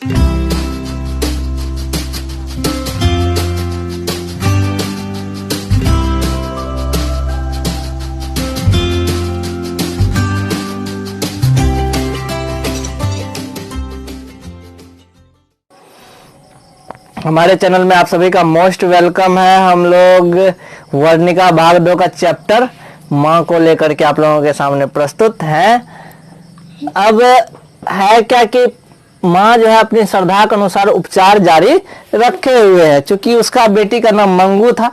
हमारे चैनल में आप सभी का मोस्ट वेलकम है। हम लोग वर्णिका भाग 2 का चैप्टर माँ को लेकर के आप लोगों के सामने प्रस्तुत हैं। अब है क्या कि माँ जो है अपनी श्रद्धा के अनुसार उपचार जारी रखे हुए है। चूंकि उसका बेटी का नाम मंगू था,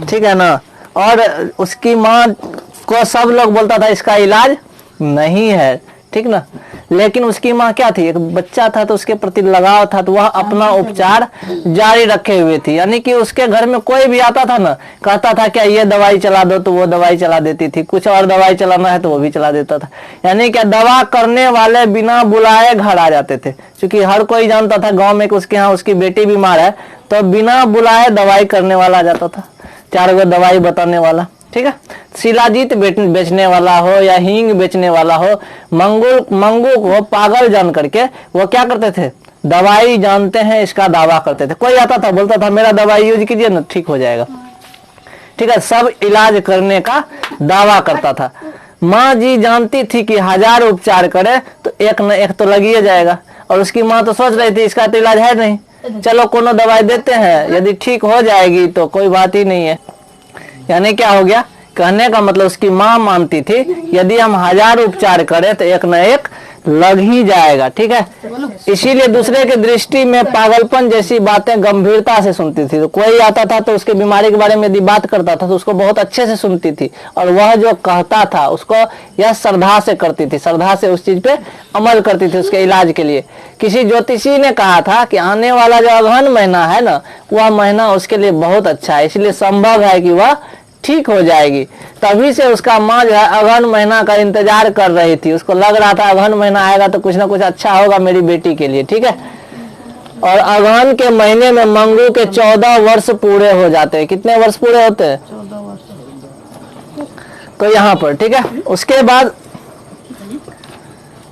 ठीक है ना, और उसकी माँ को सब लोग बोलता था इसका इलाज नहीं है, ठीक ना। लेकिन उसकी माँ क्या थी, एक बच्चा था तो उसके प्रति लगाव था, तो वह अपना उपचार जारी रखे हुए थी। यानी कि उसके घर में कोई भी आता था ना, कहता था क्या ये दवाई चला दो, तो वो दवाई चला देती थी। कुछ और दवाई चलाना है तो वो भी चला देता था। यानी क्या दवा करने वाले बिना बुलाए घर आ जाते थे। क्योंकि हर कोई जानता था गाँव में कि उसके यहाँ उसकी बेटी बीमार है, तो बिना बुलाए दवाई करने वाला आ जाता था, 4 गो दवाई बताने वाला, ठीक है। शिलाजीत बेचने वाला हो या हींग बेचने वाला हो, मंगू को पागल जान करके वो क्या करते थे, दवाई जानते हैं इसका दावा करते थे। कोई आता था बोलता था मेरा दवाई यूज कीजिए ना, ठीक हो जाएगा, ठीक है। सब इलाज करने का दावा करता था। माँ जी जानती थी कि 1000 उपचार करे तो एक न एक तो लग ही जाएगा। और उसकी माँ तो सोच रही थी इसका तो इलाज है नहीं, चलो कोनो दवाई देते हैं, यदि ठीक हो जाएगी तो कोई बात ही नहीं है। यानी क्या हो गया, कहने का मतलब उसकी माँ मानती थी यदि हम 1000 उपचार करें तो एक न एक लग ही जाएगा, ठीक है। इसीलिए दूसरे के दृष्टि में पागलपन जैसी बातें गंभीरता से सुनती थी। तो कोई आता था तो उसके बीमारी के बारे में यदि बात करता था तो उसको बहुत अच्छे से सुनती थी, और वह जो कहता था उसको यह श्रद्धा से करती थी, श्रद्धा से उस चीज पे अमल करती थी उसके इलाज के लिए। किसी ज्योतिषी ने कहा था कि आने वाला जो अगहन महीना है ना, वह महीना उसके लिए बहुत अच्छा है, इसलिए संभव है कि वह ठीक हो जाएगी। तभी से उसका माँ जो है अगहन महीना का इंतजार कर रही थी। उसको लग रहा था अगहन महीना आएगा तो कुछ ना कुछ अच्छा होगा मेरी बेटी के लिए, ठीक है। और अगहन के महीने में मंगू के 14 वर्ष पूरे हो जाते हैं। कितने वर्ष पूरे होते हैं? 14 वर्ष। तो यहाँ पर, ठीक है। उसके बाद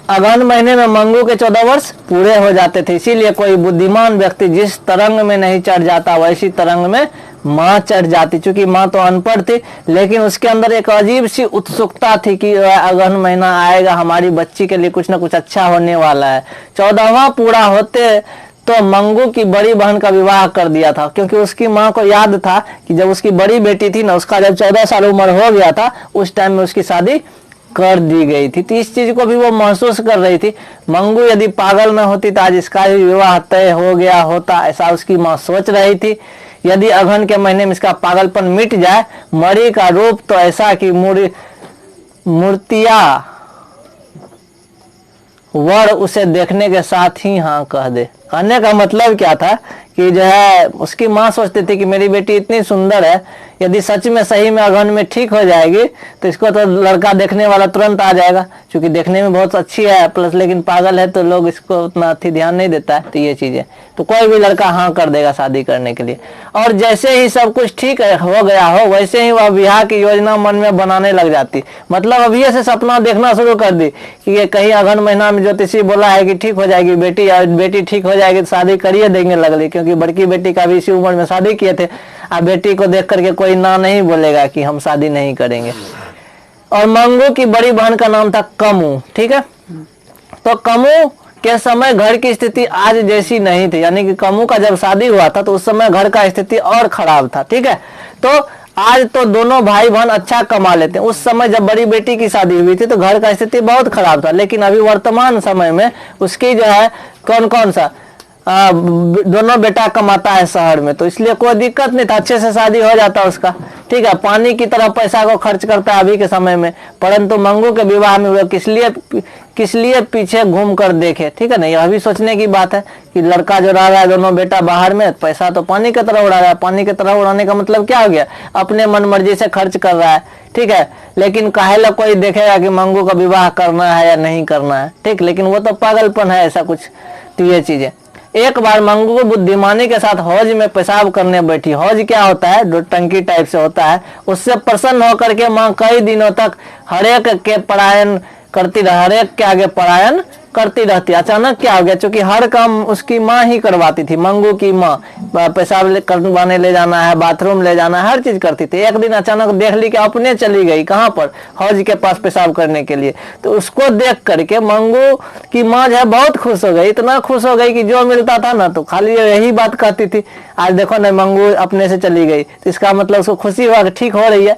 अगहन महीने में मंगू के 14 वर्ष पूरे हो जाते थे। इसीलिए कोई बुद्धिमान व्यक्ति जिस तरंग में नहीं चढ़ जाता वैसी तरंग में माँ चढ़ जाती। चूंकि माँ तो अनपढ़ थी, लेकिन उसके अंदर एक अजीब सी उत्सुकता थी कि अगहन महीना आएगा, हमारी बच्ची के लिए कुछ ना कुछ अच्छा होने वाला है। 14वां पूरा होते तो मंगू की बड़ी बहन का विवाह कर दिया था। क्योंकि उसकी माँ को याद था कि जब उसकी बड़ी बेटी थी ना, उसका जब 14 साल उम्र हो गया था, उस टाइम में उसकी शादी कर दी गई थी। तो इस चीज को भी वो महसूस कर रही थी। मंगू यदि पागल न होती तो आज इसका भी विवाह तय हो गया होता, ऐसा उसकी माँ सोच रही थी। यदि अगहन के महीने में इसका पागलपन मिट जाए, मरी का रूप तो ऐसा कि मूर्तिया वर उसे देखने के साथ ही हाँ कह दे। कहने का मतलब क्या था कि जो है उसकी माँ सोचती थी कि मेरी बेटी इतनी सुंदर है, यदि सच में सही में अगहन में ठीक हो जाएगी तो इसको तो लड़का देखने वाला तुरंत आ जाएगा। क्योंकि देखने में बहुत अच्छी है, प्लस लेकिन पागल है तो लोग इसको उतना अति ध्यान नहीं देता है। तो ये चीजें तो कोई भी लड़का हाँ कर देगा शादी करने के लिए। और जैसे ही सब कुछ ठीक हो गया हो, वैसे ही वह ब्याह की योजना मन में बनाने लग जाती। मतलब अभी से सपना देखना शुरू कर दी कि ये कहीं अगहन महीना में ज्योतिषी बोला है कि ठीक हो जाएगी बेटी, और बेटी ठीक हो जाएगी तो शादी करिए देंगे लगली। क्योंकि बड़की बेटी का भी इसी उम्र में शादी किए थे। अब बेटी को देख करके कोई ना नहीं बोलेगा कि हम शादी नहीं करेंगे। और मंगू की बड़ी बहन का नाम था कमू, ठीक है। तो कमू के समय घर की स्थिति आज जैसी नहीं थी। यानी कि कमू का जब शादी हुआ था तो उस समय घर का स्थिति और खराब था, ठीक है। तो आज तो दोनों भाई बहन अच्छा कमा लेते हैं। उस समय जब बड़ी बेटी की शादी हुई थी तो घर का स्थिति बहुत खराब था। लेकिन अभी वर्तमान समय में उसकी जो है कौन कौन सा दोनों बेटा कमाता है शहर में, तो इसलिए कोई दिक्कत नहीं था, अच्छे से शादी हो जाता उसका, ठीक है। पानी की तरह पैसा को खर्च करता है अभी के समय में। परंतु मंगू के विवाह में वो किस लिए पीछे घूम कर देखे, ठीक है ना। यह भी सोचने की बात है कि लड़का जो रह रहा है दोनों बेटा बाहर में, पैसा तो पानी की तरह उड़ा रहा है। पानी की तरह उड़ाने का मतलब क्या हो गया, अपने मन मर्जी से खर्च कर रहा है, ठीक है। लेकिन काहे कोई देखेगा कि मंगू का विवाह करना है या नहीं करना है, ठीक। लेकिन वो तो पागलपन है ऐसा कुछ। तो ये चीजें एक बार मंगू को बुद्धिमानी के साथ हौज में पेशाब करने बैठी। हौज क्या होता है, दो टंकी टाइप से होता है। उससे प्रसन्न होकर के माँ कई दिनों तक हरेक के परायण करती रही, हरेक के आगे परायण करती रहती। अचानक क्या हो गया, क्योंकि हर काम उसकी माँ ही करवाती थी, मंगू की माँ। पेशाब करवाने ले जाना है, बाथरूम ले जाना है, हर चीज करती थी। एक दिन अचानक देख ली कि अपने चली गई कहाँ पर, हौज के पास पेशाब करने के लिए। तो उसको देख करके मंगू की माँ जो है बहुत खुश हो गई, इतना खुश हो गई कि जो मिलता था ना तो खाली यही बात कहती थी, आज देखो ना मंगू अपने से चली गई। तो इसका मतलब उसको खुशी हुआ कि ठीक हो रही है।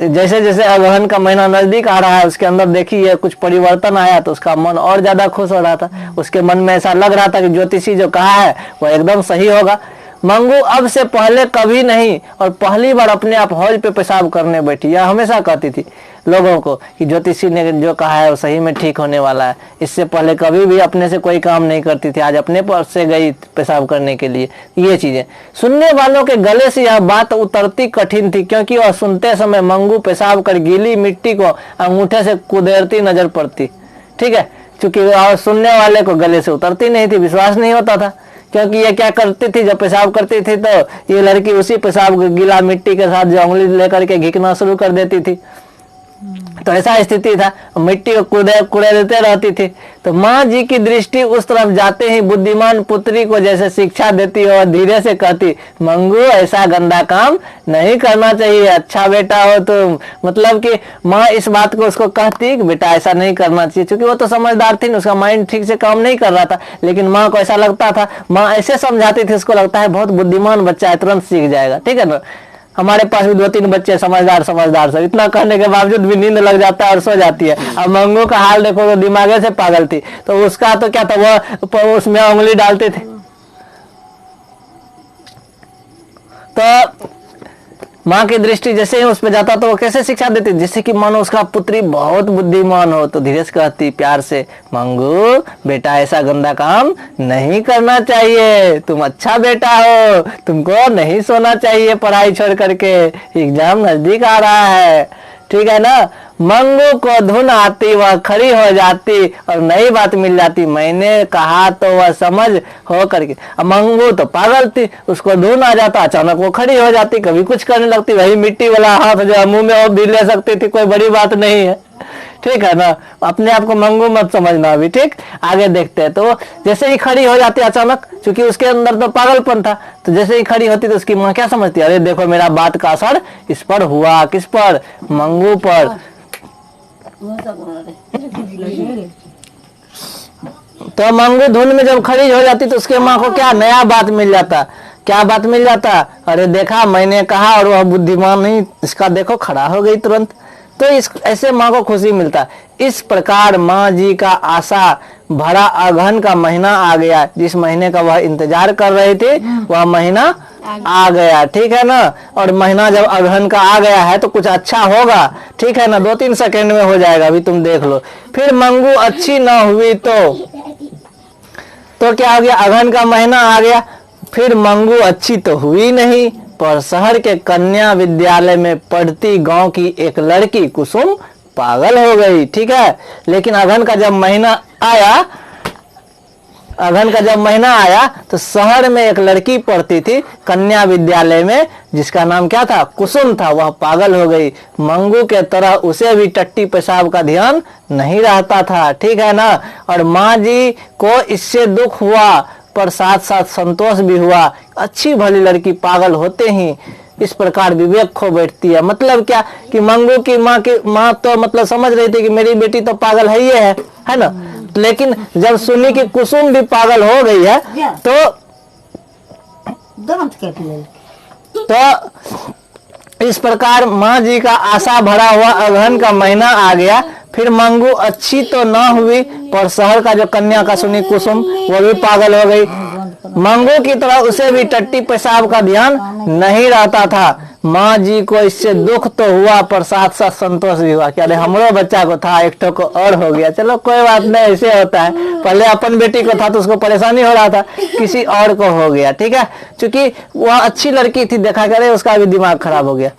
जैसे जैसे अगहन का महीना नजदीक आ रहा है, उसके अंदर देखिए कुछ परिवर्तन आया, तो उसका मन और ज्यादा खुश हो रहा था। उसके मन में ऐसा लग रहा था कि ज्योतिषी जो कहा है वो एकदम सही होगा। मंगू अब से पहले कभी नहीं और पहली बार अपने आप हौज पे पेशाब करने बैठी। यह हमेशा कहती थी लोगों को कि ज्योतिषी ने जो कहा है वो सही में ठीक होने वाला है। इससे पहले कभी भी अपने से कोई काम नहीं करती थी, आज अपने पर से गई पेशाब करने के लिए। ये चीजें सुनने वालों के गले से यह बात उतरती कठिन थी, क्योंकि वह सुनते समय मंगू पेशाब कर गीली मिट्टी को अंगूठे से कुदेरती नजर पड़ती। ठीक है, क्योंकि सुनने वाले को गले से उतरती नहीं थी, विश्वास नहीं होता था। क्योंकि ये क्या करती थी, जब पेशाब करती थी तो ये लड़की उसी पेशाब गीला मिट्टी के साथ जो उंगली लेकर के घिकना शुरू कर देती थी। तो ऐसा स्थिति था, मिट्टी को कुड़े देते रहती थी। तो माँ जी की दृष्टि उस तरफ जाते ही बुद्धिमान पुत्री को जैसे शिक्षा देती और धीरे से कहती, मंगू ऐसा गंदा काम नहीं करना चाहिए, अच्छा बेटा हो तुम। मतलब कि माँ इस बात को उसको कहती कि बेटा ऐसा नहीं करना चाहिए, क्योंकि वो तो समझदार थी, उसका माइंड ठीक से काम नहीं कर रहा था। लेकिन माँ को ऐसा लगता था, माँ ऐसे समझाती थी, उसको लगता है बहुत बुद्धिमान बच्चा है, तुरंत सीख जाएगा। ठीक है ना, हमारे पास भी 2-3 बच्चे समझदार सब, इतना कहने के बावजूद भी नींद लग जाता है और सो जाती है। अब मंगू का हाल देखो, तो दिमागे से पागल थी, तो उसका तो क्या था, वो उसमें उंगली डालते थे। तो माँ की दृष्टि जैसे ही उस पर जाता तो वो कैसे शिक्षा देती, जैसे कि मानो उसका पुत्री बहुत बुद्धिमान हो। तो धीरे से कहती प्यार से, मंगू बेटा ऐसा गंदा काम नहीं करना चाहिए, तुम अच्छा बेटा हो, तुमको नहीं सोना चाहिए पढ़ाई छोड़ करके, एग्जाम नजदीक आ रहा है। ठीक है ना। मंगू को धुन आती, वह खड़ी हो जाती और नई बात मिल जाती। मैंने कहा तो वह समझ हो करके। अब मंगू तो पागल थी, उसको धुन आ जाता, अचानक वो खड़ी हो जाती, कभी कुछ करने लगती, वही मिट्टी वाला हाथ जो मुंह में वो भी ले सकती थी, कोई बड़ी बात नहीं है। ठीक है ना, अपने आप को मंगू मत समझना अभी। ठीक, आगे देखते हैं। तो जैसे ही खड़ी हो जाती अचानक, क्योंकि उसके अंदर तो पागलपन था, तो जैसे ही खड़ी होती तो उसकी माँ क्या समझती, अरे देखो मेरा बात का असर इस पर हुआ। किस पर? मंगू पर। तो मंगू धुन में जब खड़ी हो जाती तो उसके माँ को क्या नया बात मिल जाता। क्या बात मिल जाता? अरे देखा मैंने कहा, और वह बुद्धिमान नहीं, इसका देखो खड़ा हो गई तुरंत। तो इस ऐसे माँ को खुशी मिलता। इस प्रकार माँ जी का आशा भरा अगहन का महीना आ गया। जिस महीने का वह इंतजार कर रहे थे वह महीना आ गया। ठीक है ना। और महीना जब अगहन का आ गया है तो कुछ अच्छा होगा। ठीक है ना, 2-3 सेकंड में हो जाएगा, अभी तुम देख लो। फिर मंगू अच्छी ना हुई तो क्या हो गया, अगहन का महीना आ गया, फिर मंगू अच्छी तो हुई नहीं, पर शहर के कन्या विद्यालय में पढ़ती गांव की एक लड़की कुसुम पागल हो गई। ठीक है। लेकिन अगहन का जब महीना आया तो शहर में एक लड़की पढ़ती थी कन्या विद्यालय में, जिसका नाम क्या था, कुसुम था। वह पागल हो गई। मंगू के तरह उसे भी टट्टी पेशाब का ध्यान नहीं रहता था। ठीक है ना। और माँ जी को इससे दुख हुआ, पर साथ साथ संतोष भी हुआ। अच्छी भली लड़की पागल होते ही इस प्रकार विवेक खो बैठती है। मतलब क्या कि मंगू की माँ तो मतलब समझ रही थी कि मेरी बेटी तो पागल है ना। लेकिन जब सुनी कि कुसुम भी पागल हो गई है तो इस प्रकार माँ जी का आशा भरा हुआ अगहन का महीना आ गया। फिर मंगू अच्छी तो न हुई, पर शहर का जो कन्या का सुनी कुसुम, वो भी पागल हो गई। मंगू की तरह उसे भी टट्टी पेशाब का ध्यान नहीं रहता था। माँ जी को इससे दुख तो हुआ, पर साथ साथ संतोष भी हुआ कि अरे हमरो बच्चा को था, एक ठो को और हो गया, चलो कोई बात नहीं, ऐसे होता है। पहले अपन बेटी को था तो उसको परेशानी हो रहा था, किसी और को हो गया। ठीक है, क्योंकि वह अच्छी लड़की थी, देखा करे उसका भी दिमाग खराब हो गया।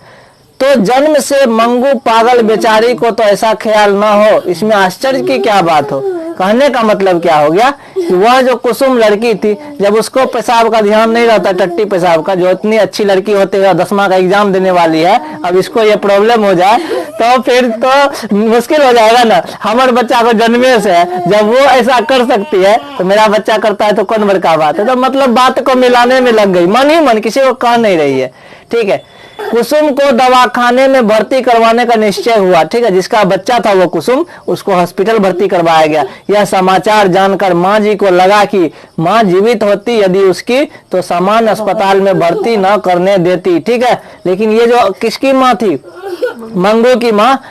तो जन्म से मंगू पागल बेचारी को तो ऐसा ख्याल ना हो, इसमें आश्चर्य की क्या बात हो। कहने का मतलब क्या हो गया कि वह जो कुसुम लड़की थी, जब उसको पेशाब का ध्यान नहीं रहता, टट्टी पेशाब का, जो इतनी अच्छी लड़की होते हुए 10वां का एग्जाम देने वाली है, अब इसको ये प्रॉब्लम हो जाए तो फिर तो मुश्किल हो जाएगा ना। हमारे बच्चा को जन्मे से है, जब वो ऐसा कर सकती है तो मेरा बच्चा करता है तो कौन बड़का बात है। तो मतलब बात को मिलाने में लग गई, मन ही मन, किसी को कह नहीं रही है। ठीक है, कुसुम को दवाखाने में भर्ती करवाने का निश्चय हुआ। ठीक है, जिसका बच्चा था वो कुसुम, उसको हॉस्पिटल भर्ती करवाया गया। यह समाचार जानकर माँ जी को लगा कि माँ जीवित होती यदि उसकी तो सामान्य अस्पताल में भर्ती न करने देती। ठीक है, लेकिन ये जो किसकी माँ थी, मंगू की माँ,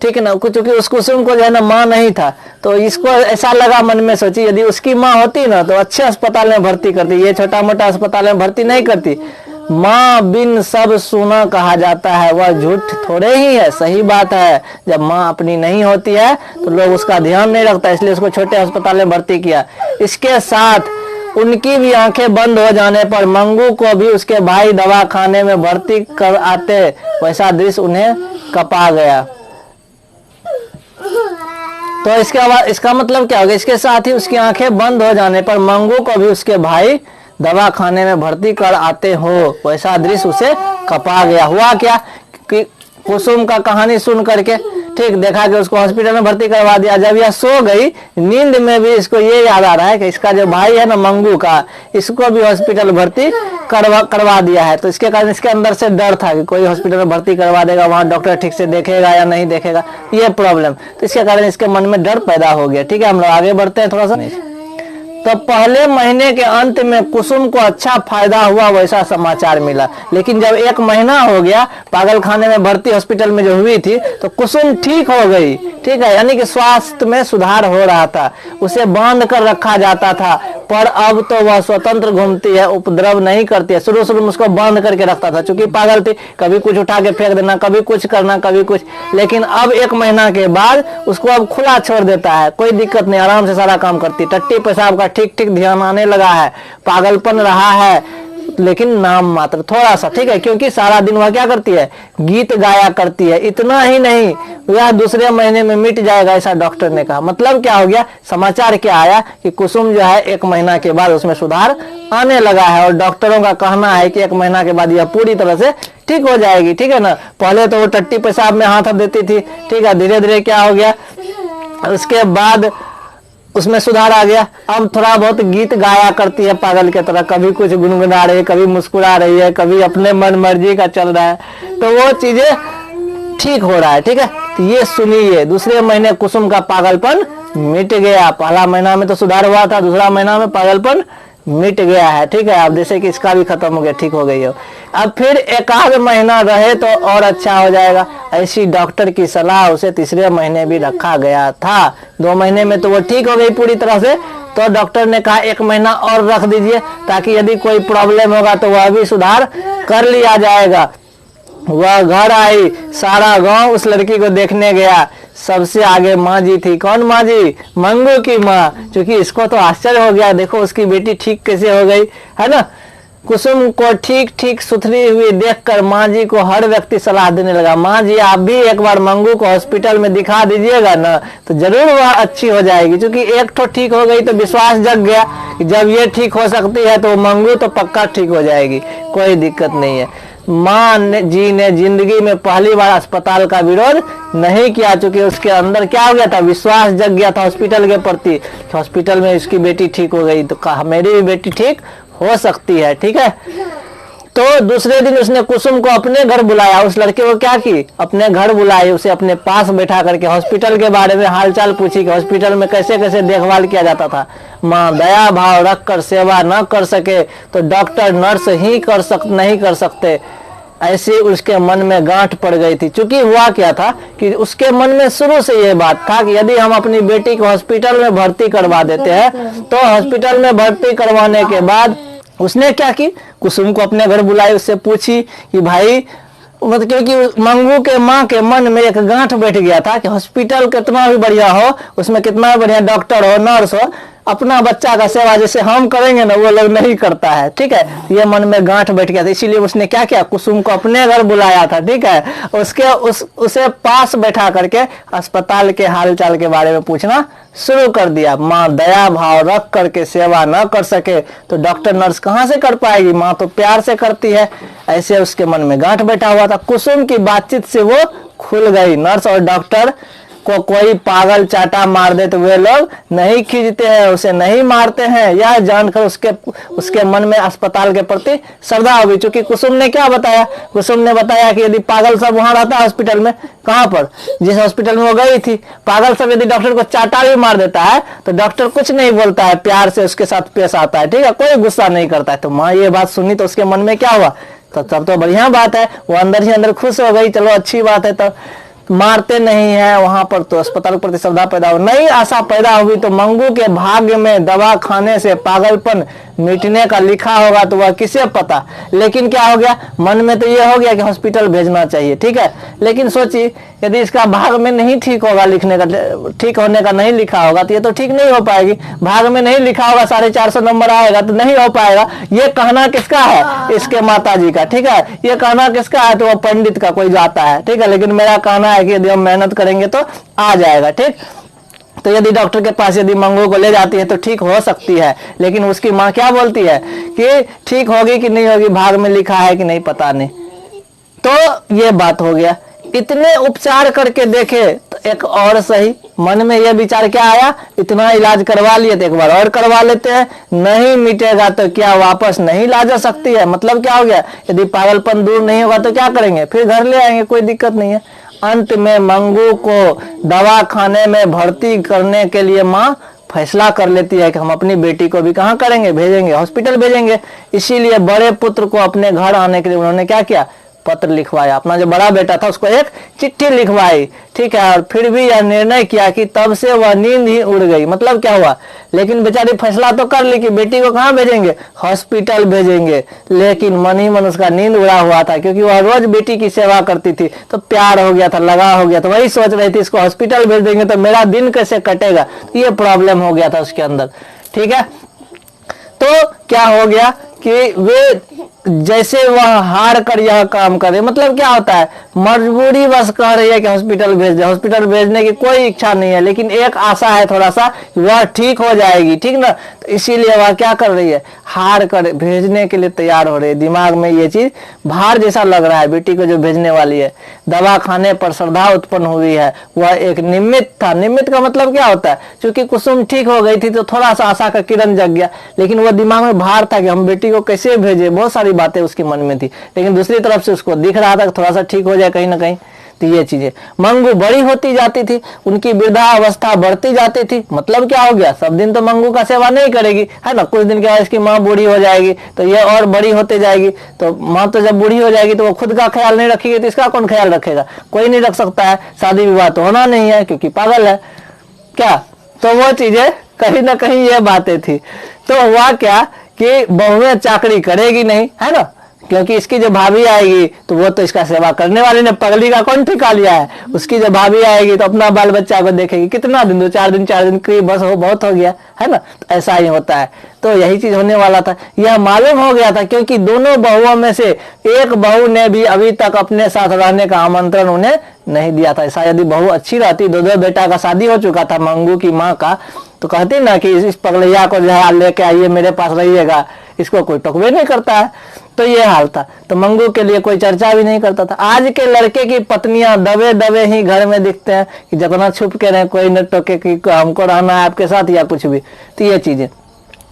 ठीक है ना, क्योंकि उस कुसुम को जो है ना माँ नहीं था, तो इसको ऐसा लगा मन में, सोची यदि उसकी माँ होती ना तो अच्छे अस्पताल में भर्ती करती, ये छोटा मोटा अस्पताल में भर्ती नहीं करती। माँ बिन सब सुना कहा जाता है, वह झूठ थोड़े ही है, सही बात है। जब माँ अपनी नहीं होती है तो लोग उसका ध्यान नहीं रखता, इसलिए उसको छोटे अस्पताल में भर्ती किया। इसके साथ उनकी भी आंखें बंद हो जाने पर मंगू को भी उसके भाई दवाखाने में भर्ती कर आते, वैसा दृश्य उन्हें कपा गया। तो इसके बाद इसका मतलब क्या होगा, इसके साथ ही उसकी आंखें बंद हो जाने पर मंगू को भी उसके भाई दवाखाने में भर्ती कर आते हो, वैसा दृश्य उसे कपा गया। हुआ क्या कि कुसुम का कहानी सुन करके, ठीक, देखा कि उसको हॉस्पिटल में भर्ती करवा दिया। जब यह सो गई, नींद में भी इसको ये याद आ रहा है कि इसका जो भाई है ना मंगू का, इसको भी हॉस्पिटल भर्ती करवा दिया है। तो इसके कारण इसके अंदर से डर था कि कोई हॉस्पिटल में भर्ती करवा देगा, वहां डॉक्टर ठीक से देखेगा या नहीं देखेगा, ये प्रॉब्लम। तो इसके कारण इसके मन में डर पैदा हो गया। ठीक है, हम लोग आगे बढ़ते हैं थोड़ा सा। तो पहले महीने के अंत में कुसुम को अच्छा फायदा हुआ, वैसा समाचार मिला। लेकिन जब 1 महीना हो गया पागल खाने में भर्ती हॉस्पिटल में जो हुई थी, तो कुसुम ठीक हो गई। ठीक है, यानी कि स्वास्थ्य में सुधार हो रहा था। उसे बांध कर रखा जाता था, पर अब तो वह स्वतंत्र घूमती है, उपद्रव नहीं करती है। शुरू शुरू में उसको बांध करके रखता था, चूंकि पागल थी, कभी कुछ उठा के फेंक देना, कभी कुछ करना, कभी कुछ। लेकिन अब 1 महीना के बाद उसको अब खुला छोड़ देता है, कोई दिक्कत नहीं, आराम से सारा काम करती। टट्टी पेशाब का ठीक ठीक ध्यान आने लगा है, पागलपन रहा है, लेकिन नाम मात्र थोड़ा सा। ठीक है, क्योंकि सारा दिन वह क्या करती है, गीत गाया करती है। इतना ही नहीं, वह दूसरे महीने में मिट जाएगा, ऐसा डॉक्टर ने कहा। मतलब क्या हो गया, समाचार क्या आया कि कुसुम जो है 1 महीना के बाद उसमें सुधार आने लगा है, और डॉक्टरों का कहना है कि 1 महीना के बाद यह पूरी तरह से ठीक हो जाएगी। ठीक है ना, पहले तो वो टट्टी पेशाब में हाथ देती थी, ठीक है, धीरे धीरे क्या हो गया, उसके बाद उसमें सुधार आ गया। अब थोड़ा बहुत गीत गाया करती है पागल के तरह, कभी कुछ गुनगुना रही है, कभी मुस्कुरा रही है, कभी अपने मन मर्जी का चल रहा है, तो वो चीजें ठीक हो रहा है। ठीक है, तो ये सुनिए, दूसरे महीने कुसुम का पागलपन मिट गया। पहला महीना में तो सुधार हुआ था, दूसरा महीना में पागलपन मिट गया है। ठीक है, आप जैसे कि इसका भी खत्म हो गया, ठीक हो गई हो। अब फिर 1 महीना रहे तो और अच्छा हो जाएगा, ऐसी डॉक्टर की सलाह उसे तीसरे महीने भी रखा गया था। 2 महीने में तो वो ठीक हो गई पूरी तरह से, तो डॉक्टर ने कहा 1 महीना और रख दीजिए, ताकि यदि कोई प्रॉब्लम होगा तो वह भी सुधार कर लिया जाएगा। वह घर आई, सारा गांव उस लड़की को देखने गया। सबसे आगे माँ जी थी। कौन माँ जी? मंगू की माँ। क्योंकि इसको तो आश्चर्य हो गया, देखो उसकी बेटी ठीक कैसे हो गई, है ना। कुसुम को ठीक ठीक सुथरी हुई देखकर माँ जी को हर व्यक्ति सलाह देने लगा, माँ जी आप भी एक बार मंगू को हॉस्पिटल में दिखा दीजिएगा ना, तो जरूर वह अच्छी हो जाएगी। क्योंकि एक तो ठीक हो गई तो विश्वास जग गया कि जब ये ठीक हो सकती है तो मंगू तो पक्का ठीक हो जाएगी, कोई दिक्कत नहीं है। माँ जी ने जिंदगी में पहली बार अस्पताल का विरोध नहीं किया, चूंकि उसके अंदर क्या हो गया था, विश्वास जग गया था हॉस्पिटल के प्रति। हॉस्पिटल में इसकी बेटी ठीक हो गई तो कहा मेरी भी बेटी ठीक हो सकती है। ठीक है, तो दूसरे दिन उसने कुसुम को अपने घर बुलाया। उस लड़के को क्या की, अपने घर बुलाई, उसे अपने पास बैठा करके हॉस्पिटल के बारे में हालचाल पूछी कि हॉस्पिटल में कैसे कैसे देखभाल किया जाता था। माँ दया भाव रख कर सेवा न कर सके तो डॉक्टर नर्स ही नहीं कर सकते, ऐसे उसके मन में गांठ पड़ गई थी। क्योंकि हुआ क्या था कि उसके मन में शुरू से ये बात था कि यदि हम अपनी बेटी को हॉस्पिटल में भर्ती करवा देते हैं तो हॉस्पिटल में भर्ती करवाने के बाद उसने क्या की, कुसुम को अपने घर बुलाई, उससे पूछी कि भाई, मतलब क्योंकि मंगू के माँ के मन में एक गांठ बैठ गया था कि हॉस्पिटल कितना भी बढ़िया हो, उसमें कितना भी बढ़िया डॉक्टर हो, नर्स हो, अपना बच्चा का सेवा जैसे हम करेंगे ना वो लोग नहीं करता है, ठीक है। ये मन में गांठ बैठ गया था, इसीलिए उसने क्या किया, कुसुम को अपने घर बुलाया था, ठीक है। उसे पास बैठा करके अस्पताल के हालचाल के बारे में पूछना शुरू कर दिया। माँ दया भाव रख करके सेवा न कर सके तो डॉक्टर नर्स कहाँ से कर पाएगी, माँ तो प्यार से करती है। ऐसे उसके मन में गांठ बैठा हुआ था। कुसुम की बातचीत से वो खुल गई। नर्स और डॉक्टर को कोई पागल चाटा मार दे तो वे लोग नहीं खींचते हैं, उसे नहीं मारते हैं। यह जानकर उसके मन में अस्पताल के प्रति श्रद्धा होगी। क्योंकि कुसुम ने क्या बताया, कुसुम ने बताया कि यदि पागल सब वहां रहता है हॉस्पिटल में, कहां पर, जिस हॉस्पिटल में वो गई थी, पागल सब यदि डॉक्टर को चाटा भी मार देता है तो डॉक्टर कुछ नहीं बोलता है, प्यार से उसके साथ पेश आता है, ठीक है, कोई गुस्सा नहीं करता है। तो माँ ये बात सुनी तो उसके मन में क्या हुआ, तो तब तो बढ़िया बात है, वो अंदर ही अंदर खुश हो गई, चलो अच्छी बात है। तो मारते नहीं है वहां पर, तो अस्पताल प्रति श्रद्धा पैदा हो, नई आशा पैदा हुई। तो मंगू के भाग्य में दवा खाने से पागलपन मिटने का लिखा होगा तो वह किसे पता। लेकिन क्या हो गया, मन में तो ये हो गया कि हॉस्पिटल भेजना चाहिए, ठीक है। लेकिन सोचिए यदि इसका भाग में नहीं ठीक होगा, लिखने का ठीक होने का नहीं लिखा होगा तो ये तो ठीक नहीं हो पाएगी। भाग में नहीं लिखा होगा 450 नंबर आएगा तो नहीं हो पाएगा। ये कहना किसका है, इसके माता जी का, ठीक है। ये कहना किसका है, तो वो पंडित का कोई जाता है, ठीक है। लेकिन मेरा कहना है कि यदि हम मेहनत करेंगे तो आ जाएगा, ठीक। तो यदि डॉक्टर के पास यदि मंगू को ले जाती है तो ठीक हो सकती है। लेकिन उसकी माँ क्या बोलती है कि ठीक होगी कि नहीं होगी, भाग में लिखा है कि नहीं पता नहीं। तो ये बात हो गया। इतने उपचार करके देखे तो एक और सही, मन में यह विचार क्या आया, इतना इलाज करवा लिए तो एक बार और करवा लेते हैं, नहीं मिटेगा तो क्या वापस नहीं ला जा सकती है। मतलब क्या हो गया, यदि पागलपन दूर नहीं होगा तो क्या करेंगे, फिर घर ले आएंगे, कोई दिक्कत नहीं है। अंत में मंगू को दवा खाने में भर्ती करने के लिए माँ फैसला कर लेती है कि हम अपनी बेटी को भी कहाँ करेंगे, भेजेंगे, हॉस्पिटल भेजेंगे। इसीलिए बड़े पुत्र को अपने घर आने के लिए उन्होंने क्या किया, पत्र लिखवाया। अपना जो बड़ा बेटा था उसको एक चिट्ठी लिखवाई, ठीक है। और फिर भी यह निर्णय किया कि तब से वह नींद ही उड़ गई। मतलब क्या हुआ, लेकिन बेचारी फैसला तो कर ली कि बेटी को कहाँ भेजेंगे, हॉस्पिटल भेजेंगे। लेकिन मन ही मन उसका नींद उड़ा हुआ था, क्योंकि वह रोज बेटी की सेवा करती थी तो प्यार हो गया था, लगा हो गया। तो वही सोच रही थी इसको हॉस्पिटल भेज देंगे तो मेरा दिन कैसे कटेगा, ये प्रॉब्लम हो गया था उसके अंदर, ठीक है। तो क्या हो गया कि वे जैसे वह हार कर यह काम करे, मतलब क्या होता है, मजबूरी बस कह रही है कि हॉस्पिटल भेज दे, हॉस्पिटल भेजने की कोई इच्छा नहीं है, लेकिन एक आशा है थोड़ा सा, वह ठीक हो जाएगी, ठीक ना। तो इसीलिए वह क्या कर रही है, हार कर भेजने के लिए तैयार हो रही है। दिमाग में ये चीज भार जैसा लग रहा है, बेटी को जो भेजने वाली है। दवा खाने पर श्रद्धा उत्पन्न हुई है, वह एक निमित्त था। निमित्त का मतलब क्या होता है, क्योंकि कुसुम ठीक हो गई थी तो थोड़ा सा आशा का किरण जग गया, लेकिन वह दिमाग में भार था कि हम बेटी को कैसे भेजे, बहुत सारी बातें उसके मन में थी। लेकिन दूसरी तरफ से उसको दिख रहा था कि थोड़ा सा ठीक हो जाए कहीं ना कहीं। तो ये चीजें, मंगू बड़ी होती जाती थी, उनकी वृद्धावस्था बढ़ती जाती थी। मतलब क्या हो गया, सब दिन तो मंगू का सेवा नहीं करेगी, है ना। कुछ दिन के बाद इसकी माँ बूढ़ी हो जाएगी तो ये और बड़ी होते जाएगी। तो माँ तो जब बूढ़ी हो जाएगी तो वो खुद का ख्याल नहीं रखेगी तो इसका कौन ख्याल रखेगा, कोई नहीं रख सकता है। शादी विवाह तो होना नहीं है क्योंकि पागल है क्या। तो वो चीजें कहीं ना कहीं ये बातें थी। तो हुआ क्या कि बहुएं चाकरी करेगी नहीं, है ना, क्योंकि इसकी जो भाभी आएगी तो वो तो इसका सेवा करने वाली ने, पगली का कौन ठिका लिया है। उसकी जो भाभी आएगी तो अपना बाल बच्चा को देखेगी, कितना दिन, 2-4 दिन की बस हो, बहुत हो गया, है ना। तो ऐसा ही होता है। तो यही चीज होने वाला था, यह मालूम हो गया था, क्योंकि दोनों बहुओं में से एक बहू ने भी अभी तक अपने साथ रहने का आमंत्रण उन्हें नहीं दिया था। ऐसा यदि बहू अच्छी रहती, दो बेटा का शादी हो चुका था मंगू की माँ का, तो कहते ना कि इस पगलैया को जो है लेके आइए, मेरे पास रहिएगा, इसको कोई टोकवे नहीं करता है। तो ये हाल था। तो मंगू के लिए कोई चर्चा भी नहीं करता था। आज के लड़के की पत्नियां दबे दबे ही घर में दिखते हैं कि जितना छुप के रहे, कोई न टोके कि हमको रहना है आपके साथ या कुछ भी। तो ये चीजें,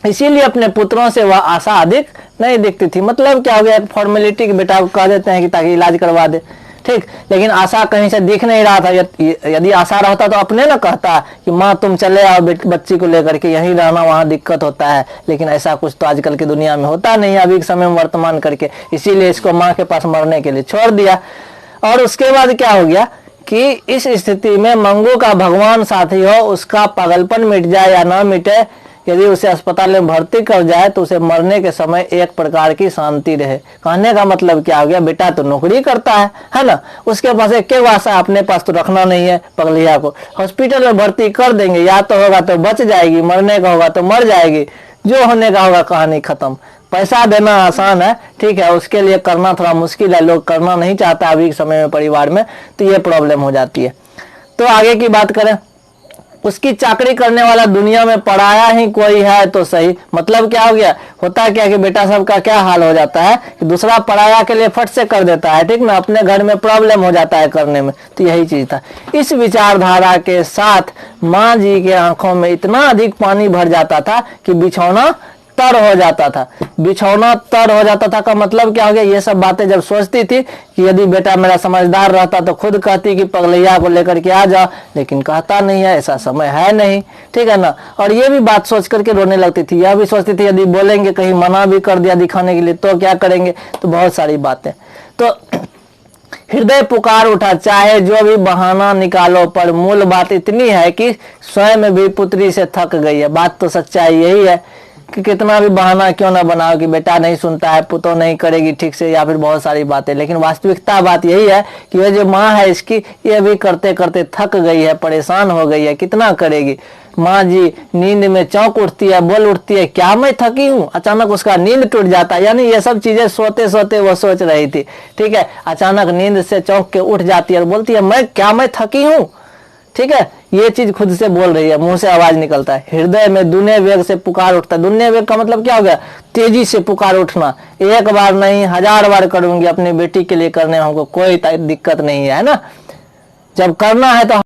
इसीलिए अपने पुत्रों से वह आशा अधिक नहीं दिखती थी। मतलब क्या हो गया, एक फॉर्मेलिटी के बेटा को कह देते हैं कि ताकि इलाज करवा दे, ठीक। लेकिन आशा कहीं से दिख नहीं रहा था। यदि आशा रहता तो अपने ना कहता कि माँ तुम चले आओ बच्ची को लेकर के, यहीं रहना, वहां दिक्कत होता है। लेकिन ऐसा कुछ तो आजकल की दुनिया में होता नहीं है, अभी के समय में वर्तमान करके। इसीलिए इसको माँ के पास मरने के लिए छोड़ दिया। और उसके बाद क्या हो गया कि इस स्थिति में मंगू का भगवान साथी हो, उसका पागलपन मिट जाए या ना मिटे, यदि उसे अस्पताल में भर्ती कर जाए तो उसे मरने के समय एक प्रकार की शांति रहे। कहने का मतलब क्या हो गया, बेटा तो नौकरी करता है ना, उसके पास एक के वासा, अपने पास तो रखना नहीं है पगलिया को। हॉस्पिटल में भर्ती कर देंगे, या तो होगा तो बच जाएगी, मरने का होगा तो मर जाएगी, जो होने का होगा कहानी खत्म। पैसा देना आसान है, ठीक है, उसके लिए करना थोड़ा मुश्किल है, लोग करना नहीं चाहता अभी के समय में परिवार में, तो ये प्रॉब्लम हो जाती है। तो आगे की बात करें, उसकी चाकरी करने वाला दुनिया में पराया ही कोई है तो सही। मतलब क्या हो गया, होता क्या कि बेटा सबका क्या हाल हो जाता है कि दूसरा पराया के लिए फट से कर देता है, ठीक ना, अपने घर में प्रॉब्लम हो जाता है करने में। तो यही चीज था। इस विचारधारा के साथ माँ जी के आंखों में इतना अधिक पानी भर जाता था कि बिछौना तर हो जाता था। बिछौना तर हो जाता था का मतलब क्या हो गया, ये सब बातें जब सोचती थी कि यदि बेटा मेरा समझदार रहता तो खुद कहती कि पगलैया को लेकर के आ जाओ, लेकिन कहता नहीं है, ऐसा समय है नहीं, ठीक है ना। और ये भी बात सोच करके रोने लगती थी। यह भी सोचती थी यदि बोलेंगे, कहीं मना भी कर दिया दिखाने के लिए तो क्या करेंगे, तो बहुत सारी बातें। तो हृदय पुकार उठा, चाहे जो भी बहाना निकालो, पर मूल बात इतनी है कि स्वयं भी पुत्री से थक गई है। बात तो सच्चाई यही है कि कितना भी बहाना क्यों ना बनाओ कि बेटा नहीं सुनता है, पुतो नहीं करेगी ठीक से, या फिर बहुत सारी बातें, लेकिन वास्तविकता बात यही है कि ये जो माँ है इसकी, ये भी करते करते थक गई है, परेशान हो गई है, कितना करेगी। माँ जी नींद में चौंक उठती है, बोल उठती है, क्या मैं थकी हूँ। अचानक उसका नींद टूट जाता है, यानी ये सब चीजें सोते सोते वो सोच रही थी, ठीक है। अचानक नींद से चौंक के उठ जाती है और बोलती है मैं थकी हूँ, ठीक है। ये चीज खुद से बोल रही है, मुंह से आवाज निकलता है। हृदय में दुने वेग से पुकार उठता है। दुने वेग का मतलब क्या हो गया, तेजी से पुकार उठना। एक बार नहीं 1000 बार करूंगी अपनी बेटी के लिए, करने में हमको कोई दिक्कत नहीं है ना। जब करना है तो